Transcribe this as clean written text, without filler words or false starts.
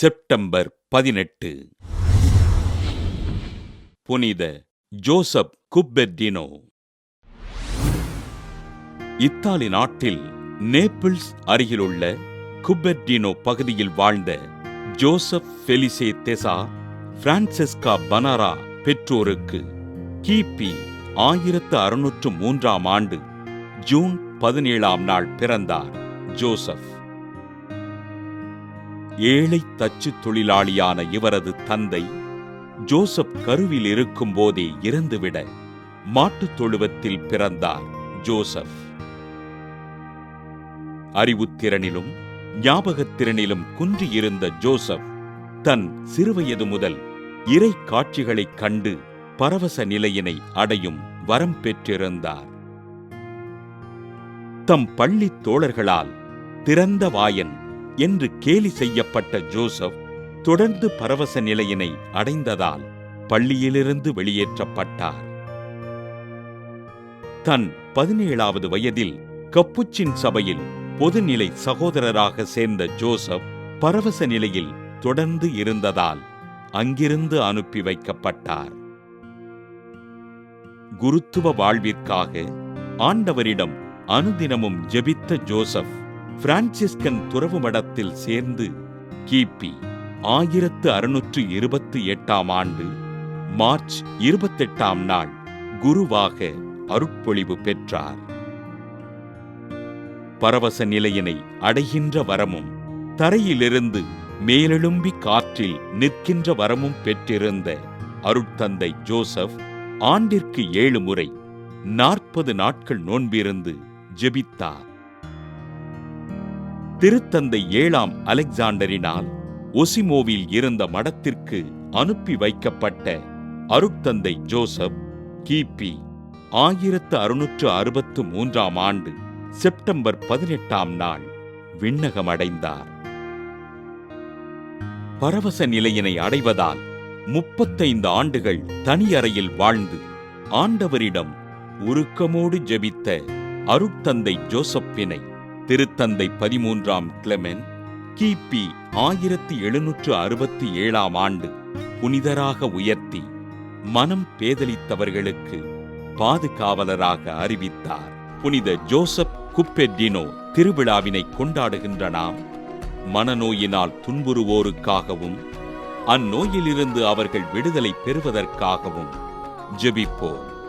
September 18. புனித Joseph Cupertino. Italy நாட்டில் Naples அருகிலுள்ள குப்பெர்டினோ பகுதியில் வாழ்ந்த ஜோசப் ஃபெலிசே தெசா பிரான்செஸ்கா பனாரா பெற்றோருக்கு கிபி 1603 ஆண்டு ஜூன் 17 பிறந்தார். ஜோசப் ஏழை தச்சு தொழிலாளியான இவரது தந்தை ஜோசப் கருவில் இருக்கும் போதே இறந்துவிட மாட்டுத் தொழுவத்தில் பிறந்தார். ஜோசப் அறிவுத்திறனிலும் ஞாபகத்திறனிலும் குன்றியிருந்த ஜோசப் தன் சிறுவயது முதல் இறை காட்சிகளைக் கண்டு பரவச நிலையினை அடையும் வரம் பெற்றிருந்தார். தம் பள்ளித் தோழர்களால் திறந்த வாயன் என்று கேலி செய்யப்பட்ட ஜோசப் தொடர்ந்து பரவச நிலையினை அடைந்ததால் பள்ளியிலிருந்து வெளியேற்றப்பட்டார். தன் 17வது வயதில் கப்புச்சின் சபையில் பொதுநிலை சகோதரராக சேர்ந்த ஜோசப் பரவச நிலையில் தொடர்ந்து இருந்ததால் அங்கிருந்து அனுப்பி வைக்கப்பட்டார். குருத்துவ வாழ்விற்காக ஆண்டவரிடம் அனுதினமும் ஜெபித்த ஜோசப் பிரான்சிஸ்கன் துறவு மடத்தில் சேர்ந்து கிபி 1628 ஆண்டு மார்ச் 28 குருவாக அருட்பொழிவு பெற்றார். பரவச நிலையினை அடைகின்ற வரமும் தரையிலிருந்து மேலெழும்பி காற்றில் நிற்கின்ற வரமும் பெற்றிருந்த அருட்தந்தை ஜோசப் ஆண்டிற்கு 7 முறை 40 நாட்கள் நோன்பிருந்து ஜெபித்தார். திருத்தந்தை 7ஆம் அலெக்சாண்டரினால் ஒசிமோவில் இருந்த மடத்திற்கு அனுப்பி வைக்கப்பட்ட அருட்தந்தை ஜோசப் கிபி 1663 ஆண்டு செப்டம்பர் 18 விண்ணகமடைந்தார். பரவச நிலையினை அடைவதால் 35 ஆண்டுகள் தனியறையில் வாழ்ந்து ஆண்டவரிடம் உருக்கமோடு ஜெபித்த அருட்தந்தை ஜோசப்பினை திருத்தந்தை 13ஆம் கிளெமென்ட் கிபி 1767 ஆண்டு புனிதராக உயர்த்தி மனம் பேதலித்தவர்களுக்கு பாதுகாவலராக அறிவித்தார். புனித ஜோசப் குப்பெர்டினோ திருவிழாவினை கொண்டாடுகின்ற நாம் மனநோயினால் துன்புறுவோருக்காகவும் அந்நோயிலிருந்து அவர்கள் விடுதலை பெறுவதற்காகவும் ஜெபிப்போம்.